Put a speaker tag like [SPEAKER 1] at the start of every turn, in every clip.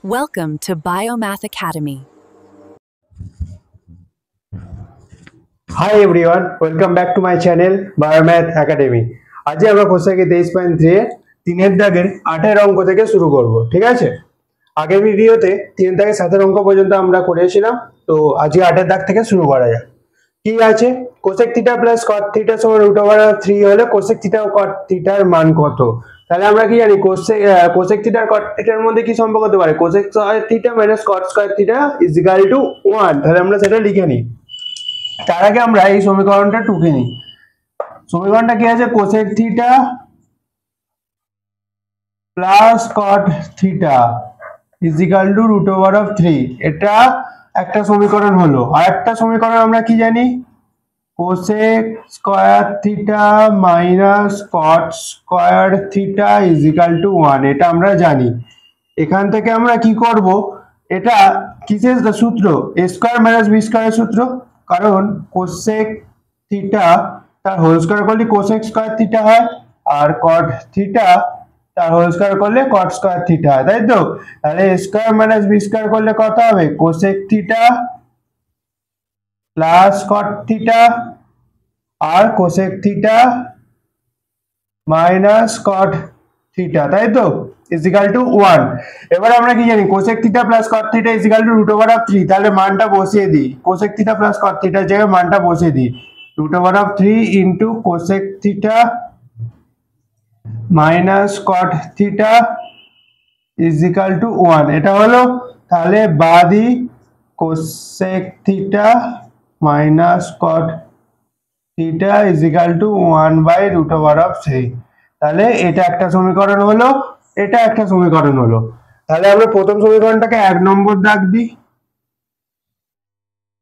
[SPEAKER 1] Welcome to Biomath Academy.
[SPEAKER 2] Hi everyone, welcome back to my channel Biomath Academy. আজকে আমরা question 23.3 এর 3 এর দাগের 8 এর অঙ্ক থেকে শুরু করব, ঠিক আছে? আগের ভিডিওতে 3 থেকে 7 এর অঙ্ক পর্যন্ত আমরা করেছিলাম, তো আজকে 8 এর দাগ থেকে শুরু করা যাক। কি আছে? cosec theta plus cot theta সমান √3 হলে cosec থিটা ও cot থিটার মান কত? তাহলে আমরা কি জানি cosec থিটা আর cot থিটার মধ্যে কি সম্পর্ক হতে পারে? cosec square theta minus cot square theta = 1। তাহলে আমরা সেটা লিখে নিই। তার আগে আমরা এই সমীকরণটা টুকে নিই। সমীকরণটা কি আছে? cosec theta plus cot theta = এটা একটা সমীকরণ হলো। আর একটা সমীকরণ আমরা কি জানি? cosec square theta minus cot square theta = 1। এটা আমরা জানি। এখান থেকে আমরা কি করব? এটা কিসের সূত্র? a স্কয়ার মাইনাস b স্কয়ারের সূত্র। কারণ cosec থিটা তার হোল স্কয়ার করলে cosec স্কয়ার থিটা হয়, আর cot থিটা তার হোল স্কয়ার করলে cot স্কয়ার থিটা হয়, তাই তো? তাহলে a square minus b square করলে কত হবে? cosec theta plus cot theta আর cosec theta minus cot theta, তাই তো? = 1। এবার আমরা কি জানি? cosec theta plus cot theta √3। তাহলে মানটা বসিয়ে দিই। cosec থিটা প্লাস cot থিটার জায়গায় মানটা বসিয়ে দিই। √3 into cosec theta minus cot theta = 1। এটা হলো। তাহলে বাদি cosec theta minus cot theta = 1/√3। তাহলে এটা একটা সমীকরণ হলো, এটা একটা সমীকরণ হলো। তাহলে আমরা প্রথম সমীকরণটাকে 1 নম্বর দাগ দিই,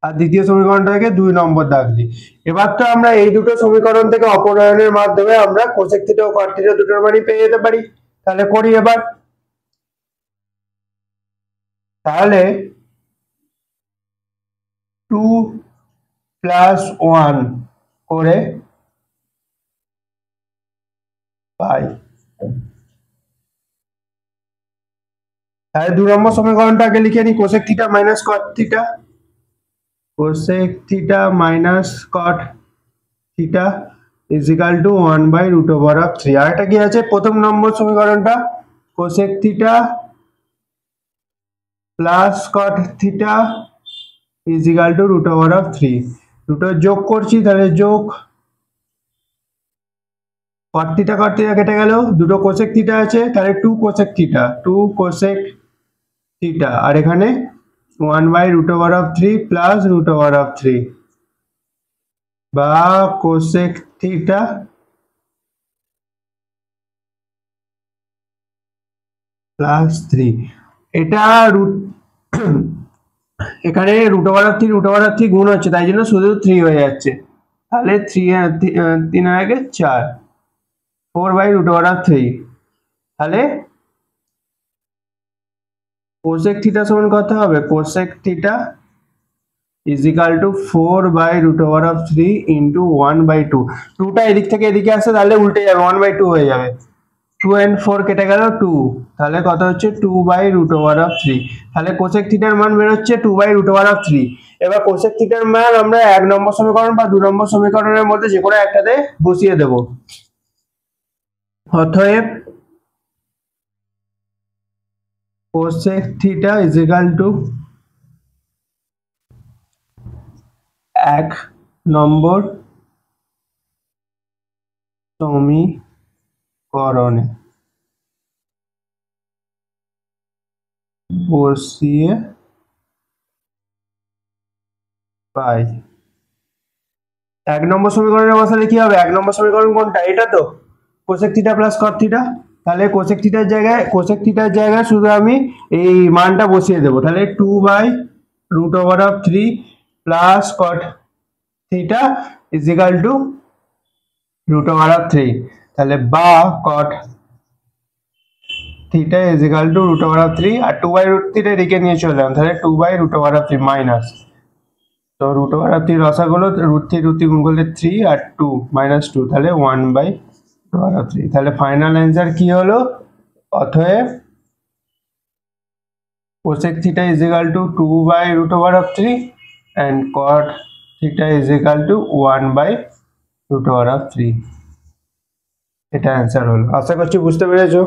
[SPEAKER 2] আর দ্বিতীয় সমীকরণটাকে 2 নম্বর দাগ দিই। এবার তো আমরা এই দুটো সমীকরণ থেকে অপনয়নের মাধ্যমে আমরা cosec থিটা ও cot থিটা দুটোর মানই পেয়ে যেতে পারি। তাহলে করি এবার। তাহলে 2 + 1 করে পাই। তাহলে 2 নম্বর সমীকরণটাকে লিখে নিই। cosec theta minus cot theta, cosec theta minus cot theta = 1/√3। আর এটা কি আছে? প্রথম নম্বর সমীকরণটা cosec theta plus cot theta = দুটো যোগ করছি, তাহলে যোগ cot থিটা কেটে গেল, দুটো cosec থিটা আছে, তাহলে 2 cosec থিটা আর এখানে 1/√3 প্লাস √3 বা cosec থিটা প্লাস 3। এটা এখানে √3 গুণ হচ্ছে, তাই জন্য শুধু 3 হয়ে যাচ্ছে। তাহলে 3 আগে 4 4/√3। তাহলে cosec থিটা সমান কত হবে? cosec theta = 4/√3 into 1/2। 2টা এদিক থেকে এদিকে আসছে, তাহলে উল্টে যাবে, 1/2 হয়ে যাবে। 2 and 4 কেটে গেল 2, তাহলে কত হচ্ছে? 2/√3। তাহলে cosec থিটার মান বের হচ্ছে 2/√3। এবার cosec থিটার মান আমরা 1 নম্বর সমীকরণ বা 2 নম্বর সমীকরণের মধ্যে যে কোনো একটাতে বসিয়ে দেব। অতএব cosec থিটা = 1 নম্বর সমীকরণে বসিয়ে পাই। 1 নম্বর সমীকরণে বসালে কি হবে? 1 নম্বর সমীকরণ কোনটা? এটা তো cosec theta plus cot theta. তাহলে cosec থিটার জায়গায় শুধু আমি এই মানটা বসিয়ে দেব। তাহলে 2/√3 প্লাস cot থিটা = তাহলে বা cot থিটা = আর 2/√3 এদিকে নিয়ে চললাম, তাহলে 2/√3 মাইনাস, তো √3 রসাগুলো √3 গুণ করলে 3 আর 2 -2, তাহলে 1/√3। তাহলে ফাইনাল অ্যান্সার কি হলো? অতএব cosec theta is equal to 2 by root over of 3 and cot theta is equal to 1 by root over of 3. এটা অ্যান্সার হলো। আশা করছি বুঝতে পেরেছো।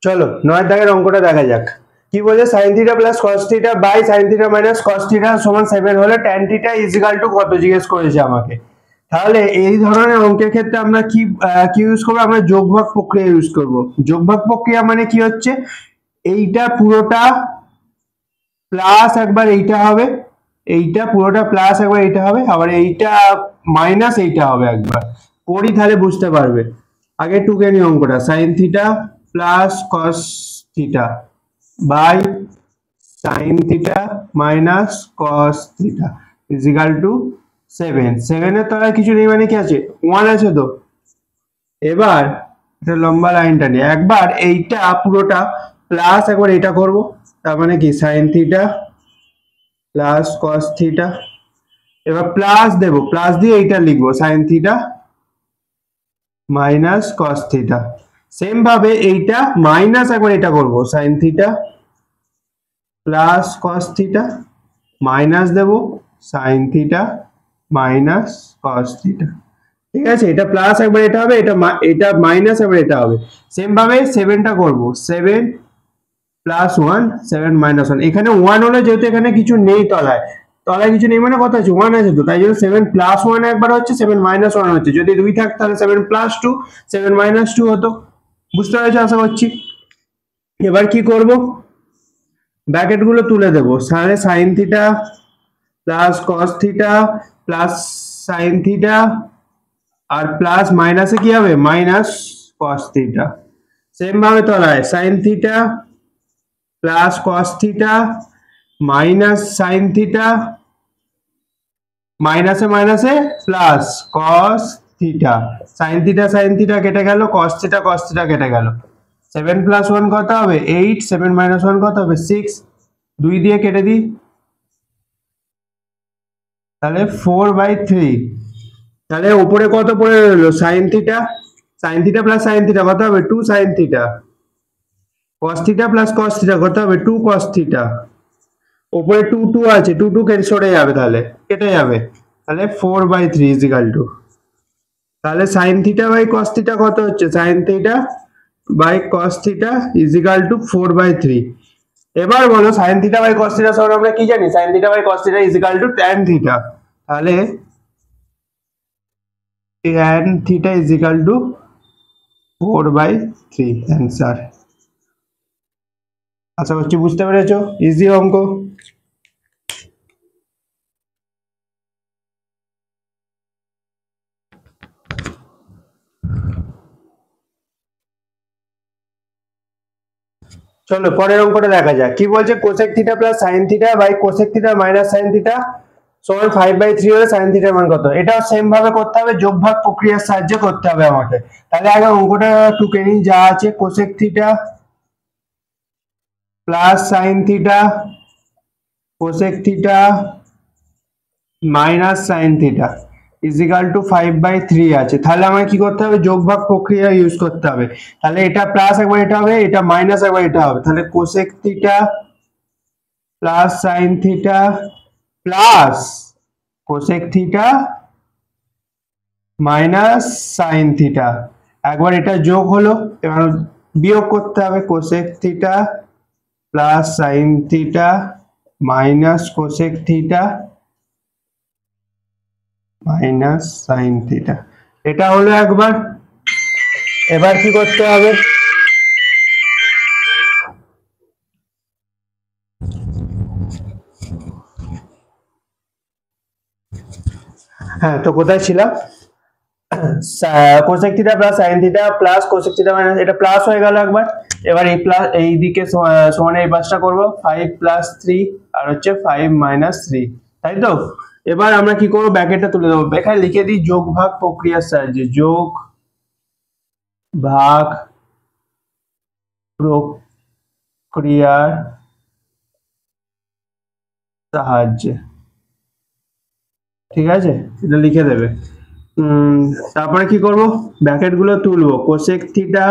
[SPEAKER 2] চলো 9 দাগের অঙ্কটা দেখা যাক। কি বলে sin theta plus cos theta by sin theta minus cos theta সমান 7 হলে tan theta is equal to কত জিজ্ঞেস করেছে আমাকে। তাহলে এই ধরনের অঙ্কের ক্ষেত্রে আমরা কি ইউজ করব? আমরা যোগভাগ প্রক্রিয়া ইউজ করব। যোগভাগ প্রক্রিয়া মানে কি হচ্ছে, এইটা পুরোটা প্লাস একবার এইটা হবে, এইটা পুরোটা প্লাস একবার এইটা হবে, আবার এইটা মাইনাস এইটা হবে একবার। করি তাহলে বুঝতে পারবে। আগে টুকে নি অঙ্কটা, sin theta plus cos theta by sin theta minus cos theta is equal to 7। 7 এর তলায় কিছু নেই মানে কি আছে, 1 আছে তো। এবার এটা লম্বা লাইনটা নিয়ে একবার এইটা পুরোটা প্লাস একবার এটা করব, তার মানে কি sin theta plus cos theta. এবার প্লাস দেব, প্লাস দিয়ে এইটা লিখবো sin theta minus cos theta. Same ভাবে এইটা মাইনাস একবার এটা করব sin theta plus cos theta, minus দেব sin theta minus cos theta. ঠিক আছে, এটা প্লাস একবার এটা হবে, এটা মাইনাস একবার এটা হবে। সেম ভাবে 7টা করব, 7 প্লাস 1 7 মাইনাস 1। এখানে 1 হলো যেহেতু এখানে কিছু নেই, তলায় কিছু নেই মানে কথা আছে 1 আছে তো, তাই জন্য 7 প্লাস 1 একবার হচ্ছে, 7 মাইনাস 1 হচ্ছে। যদি 2 থাকতো তাহলে 7 প্লাস 2 7 মাইনাস 2 হতো। বুঝতে পেরেছো আশা করছি। এবার কি করব, ব্র্যাকেট গুলো তুলে দেব, তাহলে sin theta plus cos theta plus sin theta আর প্লাস মাইনাসে কি হবে মাইনাস cos থিটা। সেম ভাবে তলায় sin theta plus cos theta minus sin theta, মাইনাসে মাইনাসে plus cos theta. sin theta কেটে গেল, cos থিটা কেটে গেল। 7 প্লাস 1 কত হবে 8, 7 মাইনাস 1 কত হবে 6, 2 দিয়ে কেটে দিই, তাহলে 4/3। তাহলে উপরে কত পড়ে রইল sin theta plus sin theta কত হবে 2 sin theta, cos theta plus cos theta কত হবে 2 cos থিটা। উপরে 2 2 আছে, 2 2 কেটে সরে যাবে, তাহলে কেটে যাবে, তাহলে 4/3 ইজ ইকুয়াল টু, তাহলে sin theta by cos theta কত হচ্ছে sin theta by cos theta is equal to 4/3। এবার বলো sin theta by cos theta সমান আমরা কি জানি, sin theta by cos theta is equal to tan theta. তাহলে tan theta is equal to 4/3 answer. আশা করছি বুঝতে পেরেছো, ইজি অঙ্ক। চলো পরের অঙ্কটা দেখা যাক। কি বলছে, cosec theta plus sine theta by cosec theta minus sine theta সমান 5/3 হলে সাইন থিটার মান কত? এটাও সেম ভাবে করতে হবে, যোগভাগ প্রক্রিয়ার সাহায্যে করতে হবে আমাকে। তাহলে আগে অঙ্কটা টুকে নিই, যা আছে cosec theta plus sine theta cosec theta minus sine theta is equal two 5/3 আছে। তাহলে আমাকে কি করতে হবে, যোগভাগ প্রক্রিয়া ইউজ করতে হবে। তাহলে এটা প্লাস একবার এটা হবে, এটা মাইনাস একবার এটা হবে, তাহলে cosec theta plus sine theta plus cosec theta minus sine theta, একবার এটা যোগ হলো, এবার বিয়োগ করতে হবে, cosec theta plus sine theta minus cosec theta minus sine theta. এটা হলো একবার। এবার কি করতে হবে, হ্যাঁ তো কোথায় ছিলাম, cosec theta plus sine theta plus cosec theta minus, এটা প্লাস হয়ে গেল একবার। এবার এই প্লাস এই দিকে সমানে এই পাশটা করব, 5 + 3 আর হচ্ছে 5 - 3, তাই তো। এবার আমরা কি করব, ব্র্যাকেটটা তুলে দেবো, এখানে লিখে দিই যোগ ভাগ প্রক্রিয়ার সাহায্যে, যোগ ভাগ প্রক্রিয়ার সাহায্যে। ঠিক আছে, এটা লিখে দেবে। তারপরে কি করব, ব্র্যাকেট গুলো তুলবো, cosec theta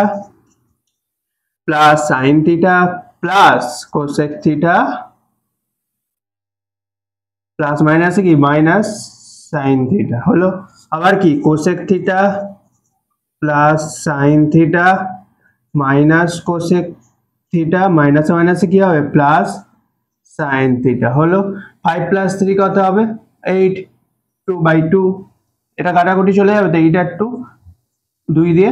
[SPEAKER 2] plus sine theta plus cosec theta plus মাইনাসে কি মাইনাস সাইন থিটা হলো। আবার কি cosec theta plus sine theta minus cosec theta, মাইনাসে মাইনাসে কি হবে প্লাস সাইন থিটা হলো। 5 প্লাস 3 কত হবে 8, 2/2, এটা কাটাকুটি চলে যাবে তো 8 আর 2 2 দিয়ে,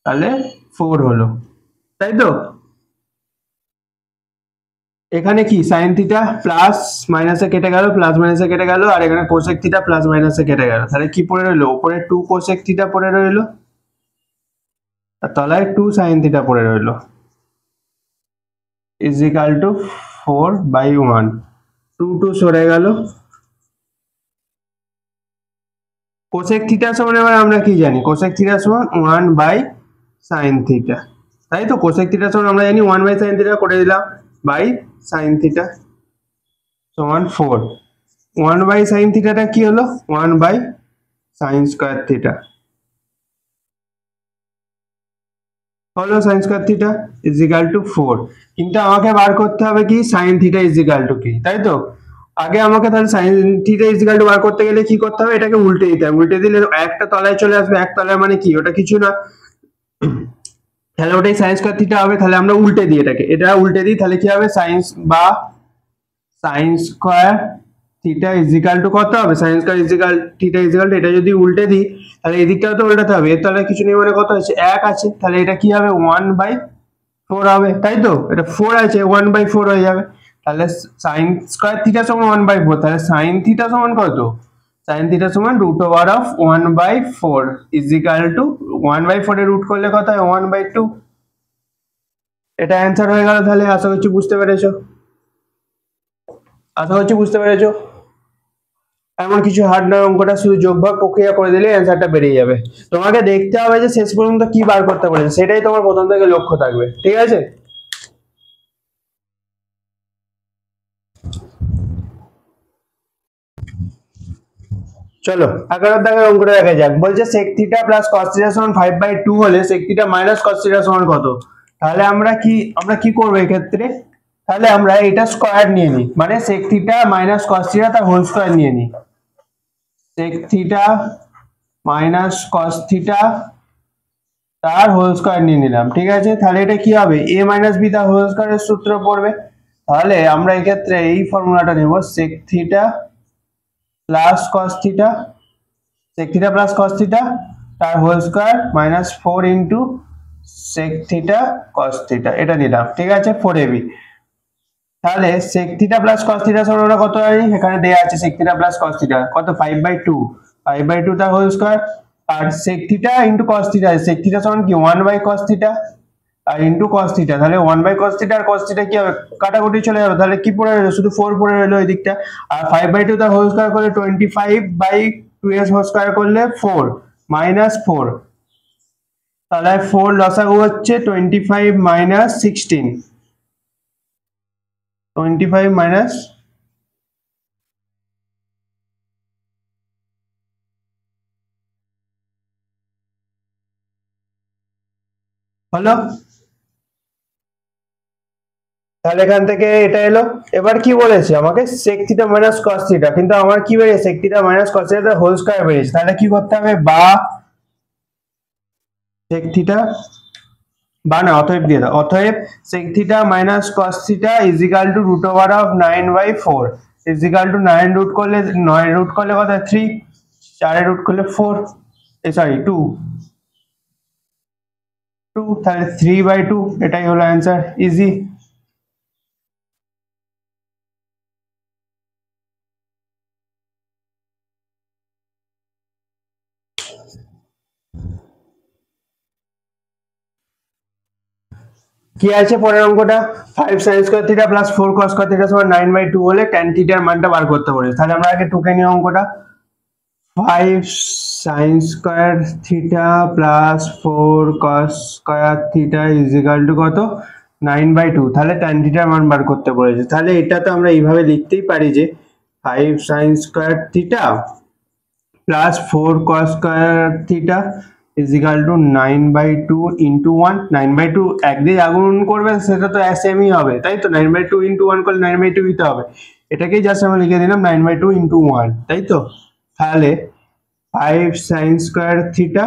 [SPEAKER 2] তাহলে 4 হলো, তাই তো। এখানে কি সাইন থিটা প্লাস মাইনাসে কেটে গেল, প্লাস মাইনাসে কেটে গেল, আর এখানে কোসেক থিটা প্লাস মাইনাসে কেটে গেল, তাহলে কি পড়ে রইলো, উপরে 2 কোসেক থিটা পড়ে রইলো আর তলায় 2 সাইন থিটা পড়ে রইলো, ইজ ইকাল টু 4/1, 2 2 সরে গেল। কোসেক থিটা সমান এবার আমরা কি জানি, কোসেক থিটা সমান 1/sin থিটা, তাই তো। কোসেক থিটা সমান আমরা জানি 1/sin থিটা, করে দিলাম বাই sin থিটা সমান 4। 1/sin থিটাটা কি হলো 1/sin স্কয়ার থিটা হলো, sin square theta is equal to 4। কিন্তু আমাকে বার করতে হবে কি sin theta is equal to কি, তাই তো। আগে আমাকে তাহলে sin theta is equal to বার করতে গেলে কি করতে হবে, এটাকে উল্টে দিতে হবে, উল্টে দিলে একটা তলায় চলে আসবে, এক তলায় মানে কি ওটা কিছু না, তাহলে ওটাই sin স্কয়ার থিটা হবে। তাহলে আমরা উল্টে দিই এটাকে, এটা উল্টে দিই, তাহলে কি হবে sin বা sin square theta is equal two কত হবে, sin square is equal theta is equal two, এটা যদি উল্টে দিই তাহলে এই দিকটাও তো উল্টাতে হবে, এর তলায় কিছু নেই মানে কত আছে 1 আছে, তাহলে এটা কি হবে 1/4 হবে, তাই তো। এটা 4 আছে 1/4 হয়ে যাবে, তাহলে sin স্কয়ার থিটা সমান 1/4, তাহলে sin থিটা সমান কত, sin থিটা সমান √1/4 ইজ ইকাল টু 1/4 এর রুট করলে কত হয় 1/2। এটা অ্যান্সার হয়ে গেল। তাহলে আশা করছি বুঝতে পেরেছো, এমন কিছু হার্ড নয়, অঙ্কটা শুধু যোগভাগ প্রক্রিয়া করে দিলে অ্যান্সারটা বেরিয়ে যাবে। তোমাকে দেখতে হবে যে শেষ পর্যন্ত কি বার করতে বলেছে, সেটাই তোমার প্রথম থেকে লক্ষ্য থাকবে, ঠিক আছে। চলো 11 দাগের অঙ্কটা দেখা যাক। বলছে sec theta plus cos theta সমান 5/2 হলে sec theta minus cos theta সমান কত। তাহলে আমরা কি করব এই ক্ষেত্রে, তাহলে আমরা এটা স্কয়ার নিয়ে নিই, মানে sec theta minus cos theta তার হোল স্কয়ার নিয়ে নিই, sec theta minus cos theta তার হোল স্কয়ার নিয়ে নিলাম, ঠিক আছে। তাহলে এটা কি হবে a মাইনাস b তার হোল স্কয়ারের সূত্র পড়বে। তাহলে আমরা এই ক্ষেত্রে এই ফর্মুলাটা নেব, sec theta plus cos theta, sec theta plus cos theta তার whole square minus 4 into sec theta cos theta, এটা নিলাম, ঠিক আছে 4ab। তাহলে sec theta plus cos theta সমান আমরা কত জানি, এখানে দেয়া আছে sec theta plus cos theta কত 5/2, 5/2 তার হোল স্কয়ার, আর sec theta into cos theta, sec theta সমান কি 1/cos থিটা আর ইনটু cos থিটা, তাহলে 1/cos থিটা আর cos থিটা কি হবে কাটাকুটি চলে যাবে, তাহলে কি পড়ে রইলো শুধু 4 পড়ে রইলো এই দিকটা। আর 5/2 তার হোল স্কয়ার করলে 25/2 এর হোল স্কয়ার করলে 4 মাইনাস 4, তাহলে 4 লসাগু হচ্ছে 25 মাইনাস 16, 25 মাইনাস হলো। তাহলে এখান থেকে এটা এলো। এবার কি বলেছে আমাকে sec theta minus cos theta, কিন্তু আমার কি বেরিয়েছে sec theta minus cos theta whole square বেরিয়েছে, তাহলে কি করতে হবে বা sec থিটা বা না অতএব দিয়ে দাও, অতএব sec theta minus cos theta is equal to √9/4 is equal to 9 root করলে 9 রুট করলে কত 3, 4 রুট করলে 4, সরি 2, তাহলে 3/2, এটাই হলো অ্যান্সার, ইজি। কি আছে পরের অঙ্কটা, 5 sin square theta plus 4 cos square theta সমান 9/2 হলে tan থিটার মানটা বার করতে বলেছে। তাহলে আমরা আগে 2 কে নিই অঙ্কটা, 5 sin square theta plus 4 cos square theta is equal to কত 9/2, তাহলে tan থিটার মান বার করতে বলেছে। তাহলে এটা তো আমরা এইভাবে লিখতেই পারি যে 5 sin square theta plus 4 cos square theta is equal to 9/2 into 1. 9/2 এক দিয়ে গুণ করবেন সেটা তো সেমই হবে, তাই তো 9/2 into 1 করলে 9/2 দিতে হবে। এটাকেই জাস্ট আমরা লিখে দিলাম 9/2 into 1, তাই তো। তাহলে 5 sin square theta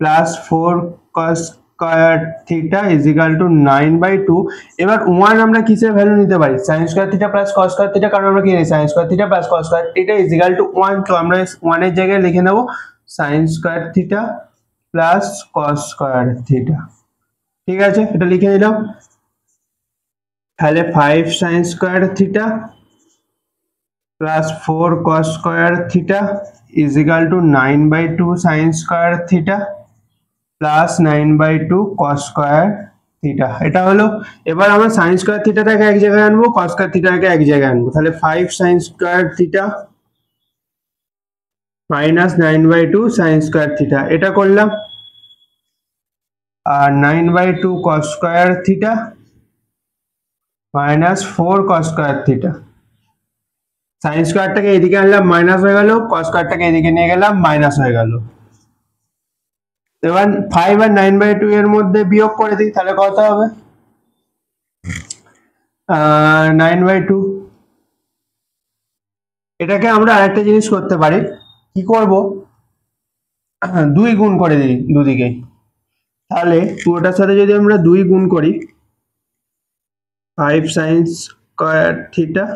[SPEAKER 2] plus 4 cos square theta is equal to 9/2। এবার 1 আমরা কিসের ভ্যালু নিতে পারি? sin square theta plus cos square theta, কারণ আমরা কি জানি sin square theta plus cos square theta is equal to 1, তো আমরা 1 এর জায়গায় লিখে নেব sin square theta plus cos square theta। ঠিক আছে, এটা লিখে দিলাম। তাহলে 5 sin square theta plus 4 cos square theta is equal to 9/2 sin square theta plus 9/2 cos square theta। এটা হলো। এবার আমরা sin square theta টাকে এক জায়গায় আনবো, cos square theta টাকে এক জায়গায় আনবো। তাহলে 5 sin square theta minus 9/2 sin square theta এটা করলাম, আর 9/2 cos square theta minus 4 cos square theta। sin square টাকে এদিকে আনলাম মাইনাস হয়ে গেল, cos square টাকে এদিকে নিয়ে গেলাম মাইনাস হয়ে গেল। এবার 5 আর 9/2 এর মধ্যে বিয়োগ করে দিই, তাহলে কত হবে? 9/2। এটাকে আমরা আরেকটা জিনিস করতে পারি, কি করব? 2 গুণ করে দিই দুদিকে। তাহলে পুরোটার সাথে যদি আমরা 2 গুণ করি, 5 sin square theta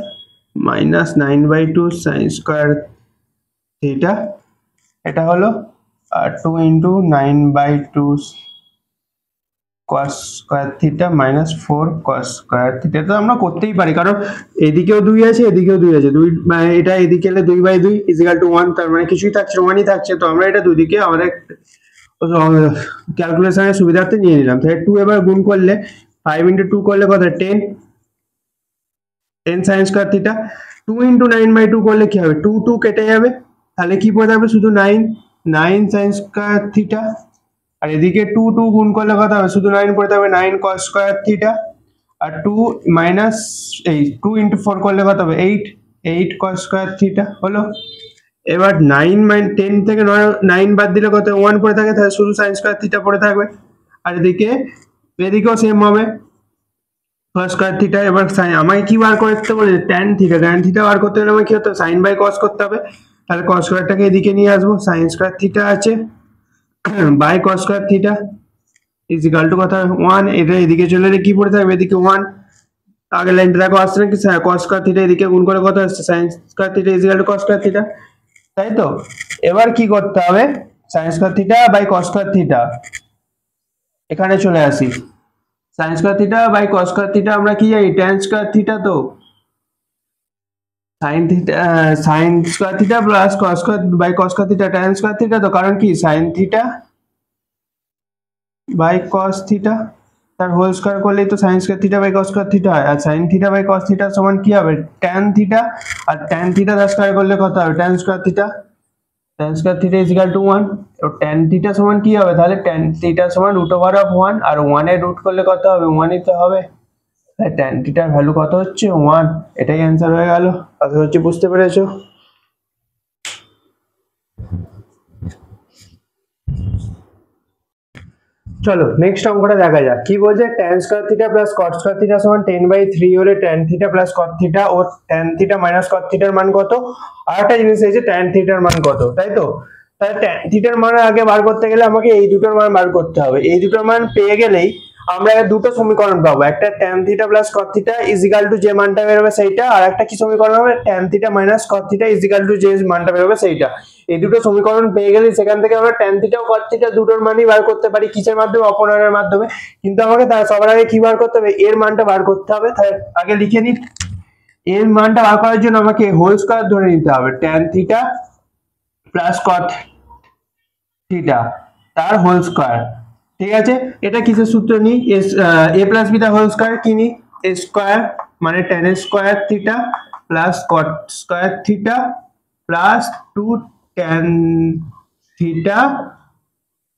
[SPEAKER 2] minus 9/2 sin square theta, এটা হলো 2 into 9/2 cos square theta minus 4 cos square theta। তো আমরা করতেই পারি, কারণ এদিকেও 2 আছে এদিকেও 2 আছে, 2 মানে এটা এদিকে এলে 2/2 is equal to 1, তার মানে কিছুই থাকছে 1ই থাকছে। তো আমরা এটা দুদিকে আমাদের ক্যালকুলেশনের সুবিধার্থে নিয়ে নিলাম। তাহলে 2 এবার গুণ করলে 5 into 2 করলে কত? 10 sin square theta। 2 into 9/2 করলে কি হবে? 2 2 কেটে যাবে, তাহলে কি পড়ে যাবে? শুধু 9 sin square theta। আর এদিকে 2 2 গুণ করলে কত হবে? শুধু 9 পড়ে যাবে, 9 cos square theta। আর 2 মাইনাস 2 into 4 করলে কত হবে? 8 cos square theta হলো। এবার 9 10 থেকে 9 বাদ দিলে কত? 1 পড়ে থাকে, তাহলে শুধু sin square theta পড়ে থাকবে। আর এদিকেও সেম হবে cos square theta। এবার আমাকে কি বার করতে বলে? tan theta বার করতে হলে আমাকে কি হতে হবে? sin by cos করতে হবে। তাহলে cos square টাকে এদিকে নিয়ে আসবো, sin square theta আছে by cos square theta is equal to কত? 1। এটা এদিকে চলে এলে কি পড়ে থাকবে? এদিকে 1। আগের লাইনটা দেখো আসছে নাকি? cos square theta এদিকে গুণ করে কত আসছে? sin square theta is equal to cos square theta, তাই তো। এবার কি করতে হবে? sin square theta by cos square theta এখানে চলে আসি। sin square theta by cos square theta আমরা কি জানি? tan square theta। তো sin square theta plus cos square by cos square theta tan square theta। তো কারণ কি sin theta by cos theta তার হোল স্কয়ার করলেই তো sin square theta by cos square theta হয়। আর sin theta by cos theta সমান কি হবে? tan theta। আর tan theta দা স্কয়ার করলে কত হবে? tan square theta। tan square theta is equal to 1। তো tan theta সমান কি হবে? তাহলে tan theta সমান √1, আর 1 এর রুট করলে কত হবে? 1ই তো হবে। তাহলে tan theta এর ভ্যালু কত হচ্ছে? 1। এটাই অ্যান্সার হয়ে গেল। আশা করছি বুঝতে পেরেছো। চলো নেক্সট অঙ্কটা দেখা যাক কি বলছে। tan square theta plus cot square theta সমান 10/3 হলে tan theta plus cot theta ও tan theta minus cot theta এর মান কত? আর একটা জিনিস আছে tan theta এর মান কত, তাই তো। তাহলে tan theta এর মান আগে বার করতে গেলে আমাকে এই দুটোর মান বার করতে হবে। এই দুটোর মান পেয়ে গেলেই আমরা দুটো সমীকরণ পাবো, একটা tan theta plus cot theta is equal to যে মানটা বের হবে সেইটা, আর একটা কি সমীকরণ হবে? tan theta minus cot theta is equal to যে মানটা বের হবে সেইটা। এই দুটো সমীকরণ পেয়ে গেলে সেখান থেকে আমরা tan theta ও cot theta দুটোর মানই বার করতে পারি। কিসের মাধ্যমে? অপনয়নের মাধ্যমে। কিন্তু আমাকে সবার আগে কি বার করতে হবে? এর মানটা বার করতে হবে। তাহলে আগে লিখে নিই, এর মানটা বার করার জন্য আমাকে হোল স্কয়ার ধরে নিতে হবে, tan theta plus cot theta তার হোল স্কয়ার। ঠিক আছে, এটা কিসের সূত্র নিই? a plus b তার হোল স্কয়ার কি নিই? a স্কয়ার মানে tan square theta plus cot square theta plus 2 tan theta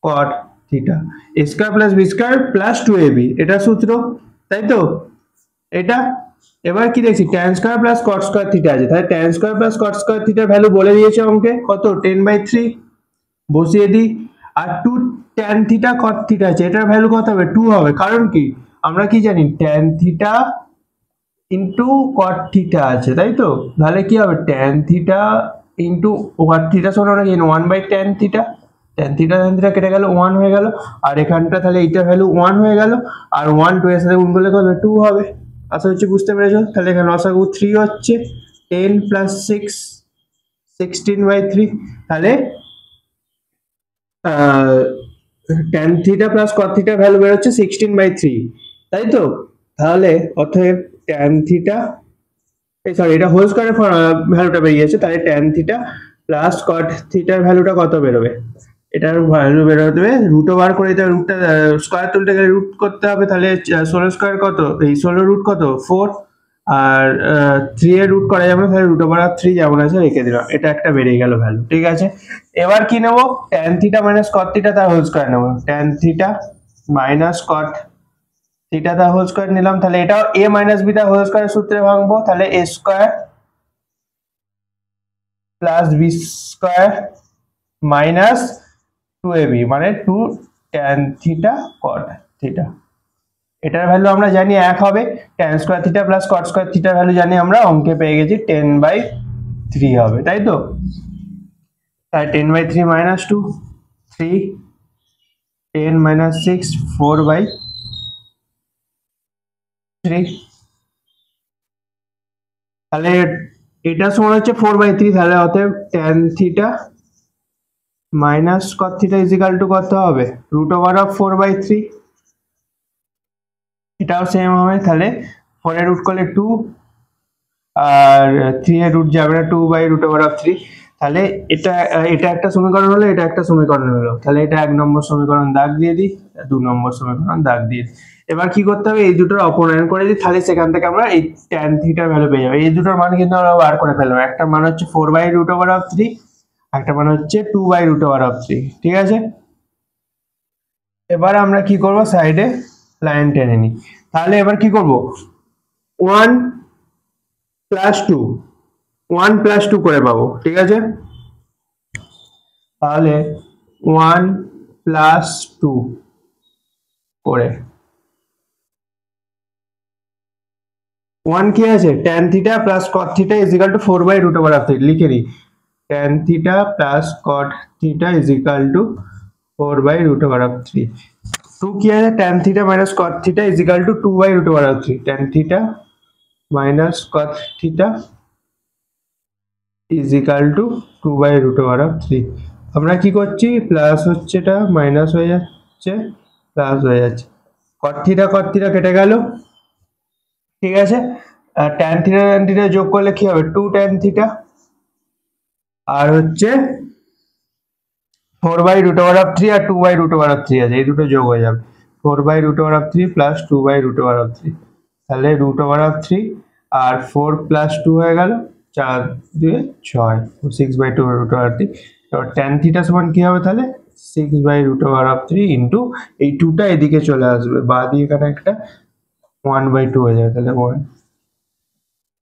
[SPEAKER 2] cot theta a square plus b square plus 2ab, এটা সূত্র, তাই তো। এটা এবার কি দেখছি tan square plus cot square theta আছে, তাহলে tan square plus cot square থিটার ভ্যালু বলে দিয়েছে অঙ্কে কত 10/3 বসিয়ে দিই। আর 2 tan থিটা cot থিটা আছে, এটার ভ্যালু কত হবে 2 হবে, কারণ কি আমরা কি জানি tan theta into cot theta আছে, তাই তো? তাহলে কি হবে tan theta into cot theta সমান আমরা জানি 1/tan theta, tan theta tan theta কেটে গেল 1 হয়ে গেল, আর এখানটা তাহলে এইটার ভ্যালু 1 হয়ে গেল, আর 1 2 এর সাথে গুণ করলে কত 2 হবে। আশা হচ্ছে বুঝতে পেরেছো। তাহলে এখানে লসাগু 3 হচ্ছে 10 প্লাস 6 16/3, তাহলে tan থিটা প্লাস cot থিটার ভ্যালু বের হচ্ছে 16/3, তাই তো? তাহলে অতএব tan থিটা সরি এটা হোল স্কয়ারের ভ্যালুটা বেরিয়েছে, তাহলে tan থিটা প্লাস cot থিটার ভ্যালুটা কত বেরোবে, এটার ভ্যালু বেরোবে রুট ওভার করে, এটা রুটটা স্কয়ার তুলতে গেলে রুট করতে হবে, তাহলে 16 স্কয়ার কত, এই 16 রুট কত 4, আর 3 এর রুট করা যাবে না, তাহলে রুট ওভার 3 যেমন আছে রেখে দিলাম, এটা একটা বেরিয়ে গেল ভ্যালু। ঠিক আছে, এবার কি নেব tan theta minus cot theta তার হোল স্কয়ার নেব, tan theta minus cot theta তার হোল স্কয়ার নিলাম, তাহলে এটাও a মাইনাস b তার হোল স্কয়ারের সূত্রে ভাঙবো, তাহলে a square plus b square minus 2ab মানে 2 tan থিটা cot থিটা, এটার ভ্যালু আমরা জানি 1 হবে, tan square theta plus cot square থিটার ভ্যালু জানি আমরা অঙ্কে পেয়ে গেছি 10/3 হবে, তাই তো? তাই 10/3 মাইনাস 2 3 10 মাইনাস 6 4/3, তাহলে এটা সমান হচ্ছে 4/3, তাহলে অতএব tan theta minus cot theta is equal to কত হবে রুট ওভার অফ 4/3, এটাও সেম হবে, তাহলে 4 এর রুট করলে 2 আর 3 এর রুট যাবে না 2/√3, তাহলে এটা একটা সমীকরণ হলো, এটা একটা সমীকরণ হলো, তাহলে এটা 1 নম্বর সমীকরণ দাগ দিয়ে দিই, 2 নম্বর সমীকরণ দাগ দিয়ে দিই। এবার কি করতে হবে এই দুটোর অপনয়ন করে দিই, তাহলে সেখান থেকে আমরা এই tan থিটার ভ্যালু পেয়ে যাবো। এই দুটোর মান কিন্তু আমরা বার করে ফেললাম, একটা মান হচ্ছে 4/√3, একটা মান হচ্ছে 2/√3, ঠিক আছে? এবার আমরা কি করব সাইডে লাইন টেনে নিই, তাহলে এবার কি করব 1 প্লাস 2 1 প্লাস 2 করে পাবো, ঠিক আছে? তাহলে 1 প্লাস 2 করে 1 কি আছে tan theta plus cot theta is equal two 4/√3, লিখে দিই tan theta plus cot theta is equal two 4/√3, 2 কি আছে tan theta minus cot theta is equal two 2/√3, tan theta minus cot theta is equal two 2/√3। আমরা কি করছি plus হচ্ছে, এটা minus হয়ে যাচ্ছে প্লাস হয়ে যাচ্ছে, cot থিটা কেটে গেল, ঠিক আছে? আর tan থিটা যোগ করলে কি হবে 2 tan থিটা, আর হচ্ছে 4/√3 আর 2/√3 আছে, এই দুটো যোগ হয়ে যাবে 4/√3 প্লাস 2/√3, তাহলে √3 আর 4 প্লাস 2 হয়ে গেল 4 2 6 6/2√3। এবার tan থিটা সমান কি হবে তাহলে 6/√3 ইন্টু এই 2টা এদিকে চলে আসবে, বা দিয়ে এখানে একটা 1/2 হয়ে যাবে, তাহলে 1,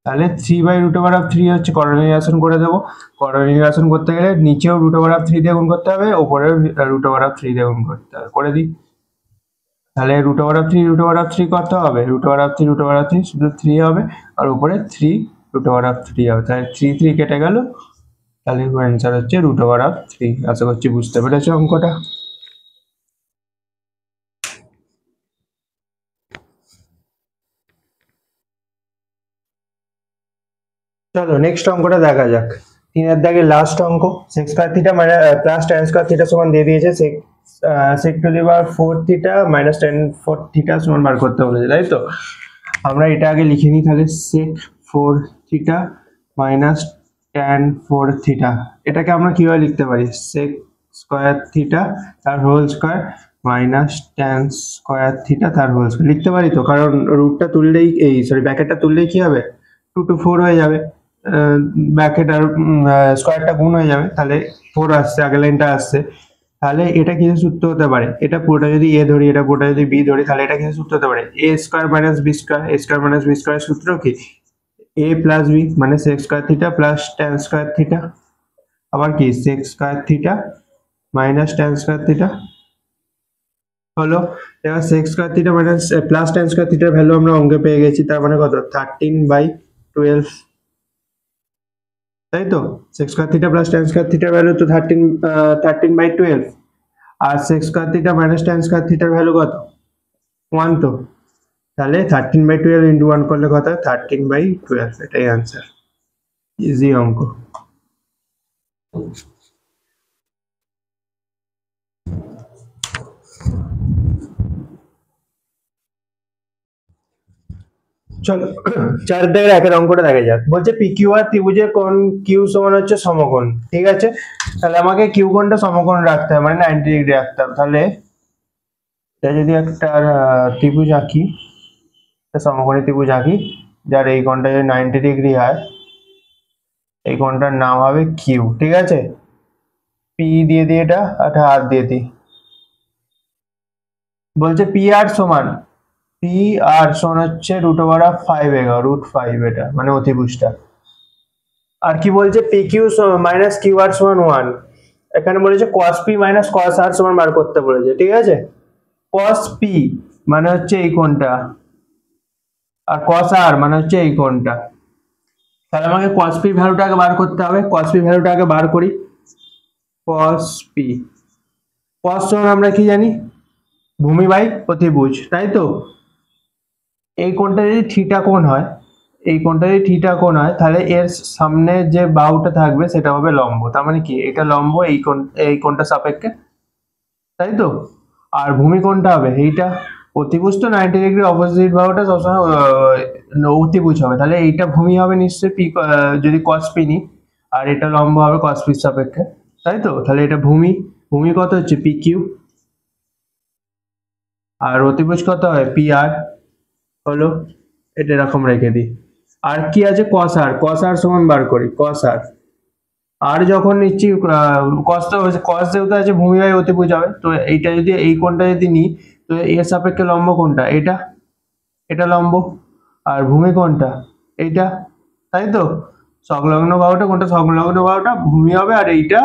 [SPEAKER 2] তাহলে 3/√3 হচ্ছে করোনিয়াসন করে দেবো। করোনিয়াসন করতে গেলে নিচেও √3 দিয়ে গুণ করতে হবে, উপরেও √3 দিয়ে গুণ করতে হবে, করে দিই। তাহলে √3 কত হবে √3 শুধু 3 হবে, আর উপরে 3√3 হবে, তাহলে 3 কেটে গেল, তাহলে অ্যান্সার হচ্ছে √3। আশা করছি বুঝতে পেরেছো অঙ্কটা। চলো নেক্সট অঙ্কটা দেখা যাক। 3 দাগের লাস্ট অঙ্ক, sec square theta plus tan square theta সমান দিয়ে দিয়েছে sec to the power 4 theta minus tan 4 theta সমান বার করতে বলেছে, তাই তো? আমরা এটা আগে লিখে নিই, তাহলে sec 4 theta minus tan 4 theta, এটাকে আমরা কিভাবে লিখতে পারি sec স্কয়ার থিটা তার whole square minus tan square theta তার হোল স্কয়ার লিখতে পারি তো, কারণ রুটটা তুললেই ব্র্যাকেটটা তুললেই কি হবে 2 to 4 হয়ে যাবে, ব্র্যাকেট আর স্কয়ারটা গুণ হয়ে যাবে, তাহলে 4 আসছে আগের লাইনটা আসছে, তাহলে এটা কিসের সূত্র হতে পারে? এটা পুরোটা যদি এ ধরি, এটা পুরোটা যদি বি ধরি, তাহলে এটা কিসের সূত্র হতে পারে? এ স্কোয়ার মাইনাস বি স্কোয়ার। এ স্কোয়ার মাইনাস বি স্কোয়ারের সূত্র কি? এ প্লাস বি মানে sex square theta plus tan square theta. আবার কি sex square theta minus tan square theta হলো। এবার sex square theta minus plus tan square থিটার ভ্যালু আমরা অঙ্কে পেয়ে গেছি, তার মানে কত? 13/12। তাই তো? Sec square theta plus tan square থিটার ভ্যালু তো 13/12। আর sec square theta minus tan square থিটার ভ্যালু কত? 1 তো। তাহলে 13/12 ইন্টু 1 করলে কত হয়? 13/12। এটাই আনসার। ইজি অঙ্ক। চলো 4 দাগের একের অঙ্কটা দেখা যাক। বলছে পিকিউআর ত্রিভুজের কোণ কিউ সমান হচ্ছে সমকোণ। ঠিক আছে, তাহলে আমাকে কিউ কোণটা সমকোণ রাখতে হবে, মানে 90 ডিগ্রি রাখতে হবে। তাহলে এটা যদি একটা ত্রিভুজ আঁকি, একটা সমকোণী ত্রিভুজ আঁকি, যার এই কোণটা যদি 90 ডিগ্রি হয়, এই কোণটার নাম হবে কিউ। ঠিক আছে, পি দিয়ে দিই, এটা একটা আর দিয়ে দিই। বলছে পি আর সমান হচ্ছে √5 √5, এটা মানে অতিভুজটা। আর কি বলছে পি কিউ মাইনাস কিউ আর সমান 1। এখানে বলেছে cos p minus cos r সমান বার করতে বলেছে। ঠিক আছে, cos p মানে হচ্ছে এই কোণটা, আর cos r মানে হচ্ছে এই কোণটা। তাহলে আমাকে cos p ভ্যালুটাকে বার করতে হবে। cos p ভ্যালুটাকে বার করি। cos p, cos সমান আমরা কি জানি? ভূমি বাই অতিভুজ, তাই তো? এই কোণটা যদি থিটা কোণ হয়, এই কোণটা যদি থিটা কোণ হয়, তাহলে এর সামনে যে বাহুটা থাকবে সেটা হবে লম্ব। তার মানে কি এটা লম্ব এই কোণটা সাপেক্ষে, তাই তো? আর ভূমি কোণটা হবে এইটা। অতিভুজ তো 90 ডিগ্রি, অপোজিট বাহুটা সবসময় অতিভুজ হবে, তাহলে এইটা ভূমি হবে নিশ্চয়ই পি, যদি cos p নিই। আর এটা লম্ব হবে cos p সাপেক্ষে, তাই তো? তাহলে এটা ভূমি। ভূমি কত হচ্ছে? P Q. আর অতিভুজ কত হয়? P R. হলো, এটা এরকম রেখে দিই। আর কি আছে? cos r। cos r সমান বার করি cos r। আর যখন নিচ্ছি cos, তো cos যেহেতু আছে ভূমি বাই অতিভুজ হবে, তো এইটা যদি এই কোণটা যদি নিই, তো এর সাপেক্ষে লম্ব কোণটা এটা, এটা লম্ব। আর ভূমি কোণটা এইটা, তাই তো? সংলগ্ন বাহুটা কোণটা, সংলগ্ন বাহুটা ভূমি হবে, আর এইটা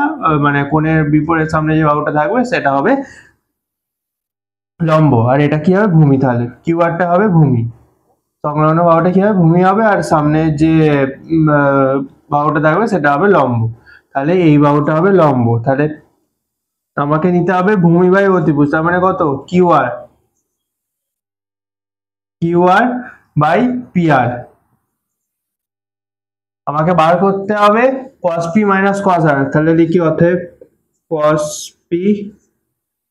[SPEAKER 2] মানে কোণের বিপরীত সামনে যে বাহুটা থাকবে সেটা হবে লম্ব, আর এটা কি হবে? ভূমি। তাহলে কিউ আরটা হবে ভূমি। সংলগ্ন বাহুটা কি হবে? ভূমি হবে, আর সামনে যে বাহুটা থাকবে সেটা হবে লম্ব। তাহলে এই বাহুটা হবে লম্ব। তাহলে আমাকে নিতে হবে ভূমি বাই অতিভুজ, তার মানে কত? কিউ আর বাই পি আর। আমাকে বার করতে হবে cos p minus cos r। তাহলে লিখি অতএব cos p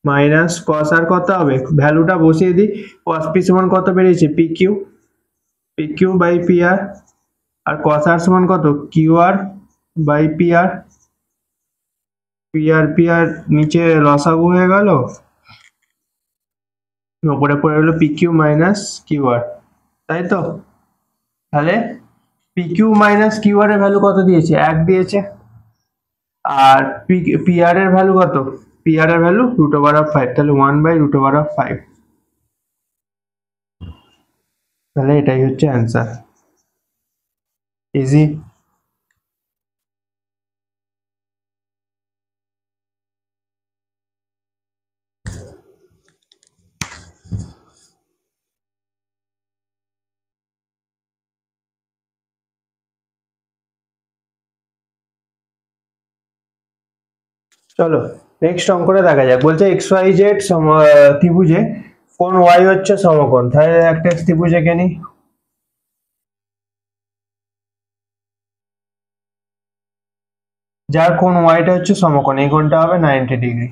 [SPEAKER 2] minus cos r কত হবে? ভ্যালুটা বসিয়ে দিই। cos p সমান কত বেরিয়েছে? P q by p r. আর cos r সমান কত? Q r by p r. P r নিচে লসাগু হয়ে গেল, উপরে পড়ে গেল p q minus q r, তাই তো? তাহলে p q minus q r এর ভ্যালু কত দিয়েছে? 1 দিয়েছে। আর পি আর এর ভ্যালু কত? পি আর এর ভ্যালু √5, তাহলে 1/√5। তাহলে এটাই হচ্ছে অ্যান্সার। ইজি। চলো নেক্সট অঙ্কটা দেখা যাক। বলছে XYZ ত্রিভুজে কোণ y হচ্ছে সমকোণ। তাহলে একটা ত্রিভুজ এঁকে নিই। যার কোণ ওয়াইটা হচ্ছে সমকোণ, এই কোণটা হবে 90 ডিগ্রি।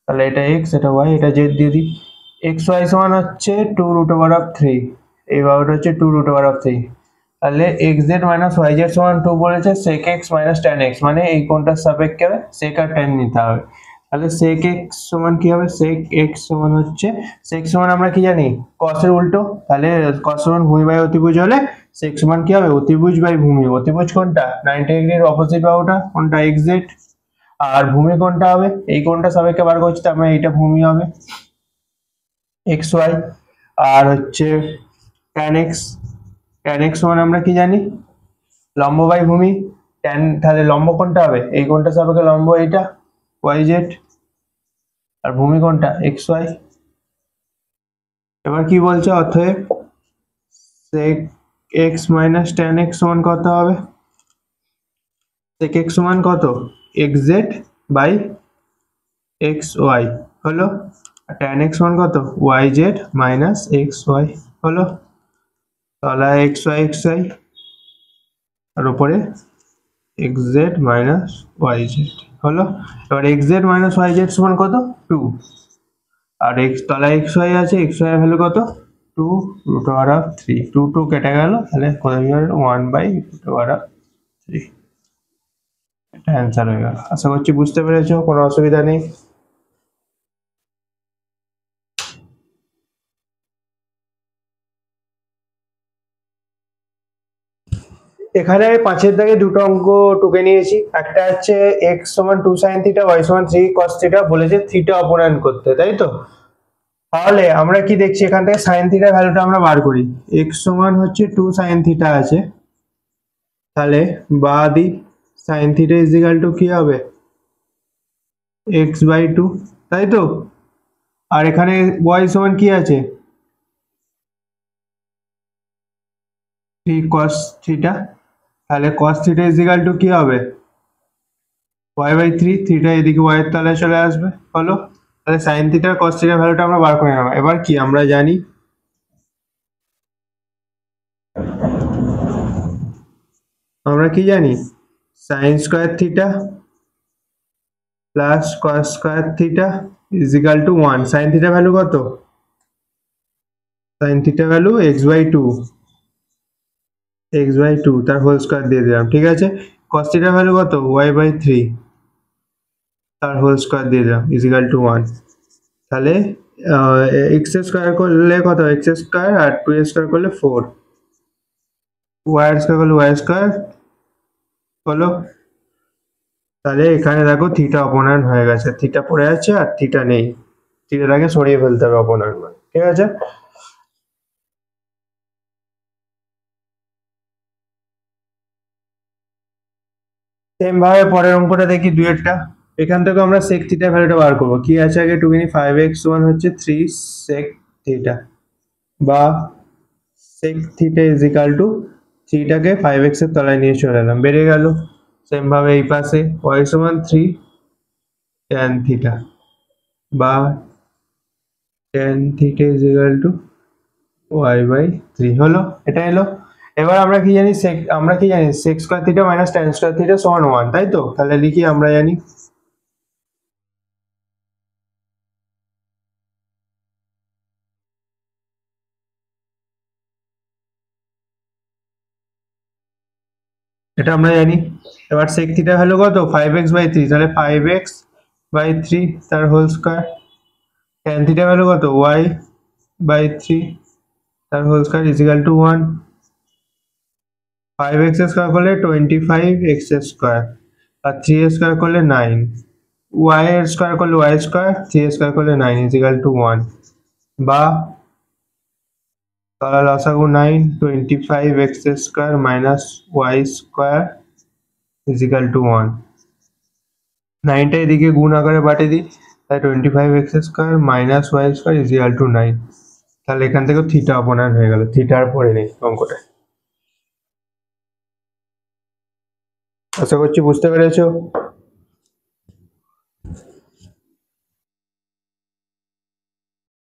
[SPEAKER 2] তাহলে এটা এক্স, এটা ওয়াই, এটা জেড দিয়ে দিই। এক্স ওয়াই সমান হচ্ছে 2√3, এই বাহুটা হচ্ছে 2√3। তাহলে x z minus y z সমান 2 বলেছে, sec x minus tan x, মানে এই কোণটার সাপেক্ষে সেক আর ট্যান নিতে হবে। তাহলে সেক এক্স সমান কি হবে? সেক এক্স সমান হচ্ছে, সেক সমান আমরা কি জানি? কস এর উল্টো। তাহলে কস সমান ভূমি বাই অতিভুজ হলে সেক সমান কি হবে? অতিভুজ বাই ভূমি। অতিভুজ কোনটা? 90 ডিগ্রির অপোজিট বাহুটা কোনটা? X Z. আর ভূমি কোণটা হবে এই কোণটা সাপেক্ষে বার করছি, তার মানে এইটা ভূমি হবে এক্স ওয়াই। আর হচ্ছে tan x, tan x মানে আমরা কি জানি লম্ব বাই ভূমি, tan তাহলে লম্ব কোণটা হবে এই কোণটা সাপেক্ষে লম্ব এইটা ওয়াই জেড, আর ভূমি কোণটা এক্স ওয়াই। এবার কি বলছে অতএব sec x minus tan x সমান কত হবে, sec x সমান কত xz বাই xy হলো, আর tan x সমান কত yz মাইনাস xy হলো, তলা xy আর উপরে xz মাইনাস yz হলো। এবার xz মাইনাস yz সমান কত 2, আর তলা xy আছে, xy এর ভ্যালু কত 2 রুট ওভার অফ 3, 2 2 কেটে গেল, তাহলে কত হয়ে গেল 1 বাই রুট ওভার অফ 3, এটা অ্যান্সার হয়ে গেল। আশা করছি বুঝতে পেরেছো, কোনো অসুবিধা নেই। এখানে পাঁচের দাগে দুটো অঙ্ক টুকে নিয়েছি, একটা হচ্ছে x সমান 2 sin থিটা y সমান 3 cos থিটা, বলেছে থিটা অপনয়ন করতে, তাই তো। তাহলে আমরা কি দেখছি এখান থেকে sin থিটার ভ্যালুটা আমরা বার করি, x সমান হচ্ছে 2 sin থিটা আছে, তাহলে বা দি sin theta is equal two কি হবে x বাই 2, তাই তো। আর এখানে y সমান কি আছে 3 cos থিটা, তাহলে cos theta is equal two কি হবে y বাই 3, থিটা এদিকে y এর তলায় চলে আসবে হলো, তাহলে sin থিটা cos থিটার ভ্যালুটা আমরা বার করে নেব। এবার কি আমরা জানি sin square theta plus cos square theta is equal to 1, sin theta value কত, sin থিটা ভ্যালু x বাই 2 তার হোল স্কয়ার দিয়ে দিলাম, ঠিক আছে। cos থিটা ভ্যালু কত y বাই 3 তার হোল স্কয়ার দিয়ে দিলাম ইজ ইকুয়াল টু 1, তাহলে x স্কয়ার করলে কত x স্কয়ার আর 2 স্কয়ার করলে 4, y স্কয়ার করলে y স্কয়ার হলো। তাহলে এখানে দেখো থিটা অপনয়ন হয়ে গেছে, থিটা পড়ে আছে আর থিটা নেই, থিটাটাকে সরিয়ে ফেলতে হবে অপনয়ন মানে, ঠিক আছে। সেম ভাবে পরের অঙ্কটা দেখি দুইয়েরটা, এখান থেকে আমরা sec থিটা ভ্যালুটা বার করব। কি আছে আগে টুকিনি 5x সমান হচ্ছে 3 sec থিটা, বা sec theta is equal two 3 টাকে 5x এর তলায় নিয়ে চলে এলাম, বেরিয়ে গেল। সেম ভাবে এই পাশে y সমান 3 tan থিটা, বা tan theta is equal to y by 3 হলো, এটা এলো। এবার আমরা কি জানি sec square theta minus tan square theta সমান 1, তাই তো। তাহলে লিখি আমরা জানি এটা আমরা জানি। এবার sec থিটা ভ্যালু কত 5x বাই 3, তাহলে 5x বাই 3 তার whole square, tan theta value কত y বাই 3 তার whole square is equal to 1, 5x square করলে 25x স্কয়ার, আর 3 স্কয়ার করলে 9, y এর স্কয়ার করলে y স্কয়ার, 3 স্কয়ার করলে 9 ইজ ইকুয়াল টু 1, বা তাহলে লসাগু 9, 25x square minus y square is equal to 1, 9টা এদিকে গুণ আকারে পাঠিয়ে দিই, তাই 25x square minus y square is equal two 9, তাহলে এখান থেকে থিটা অপনয়ন হয়ে গেল, থিটার পরে নেই অঙ্কটা। আশা করছি বুঝতে পেরেছো।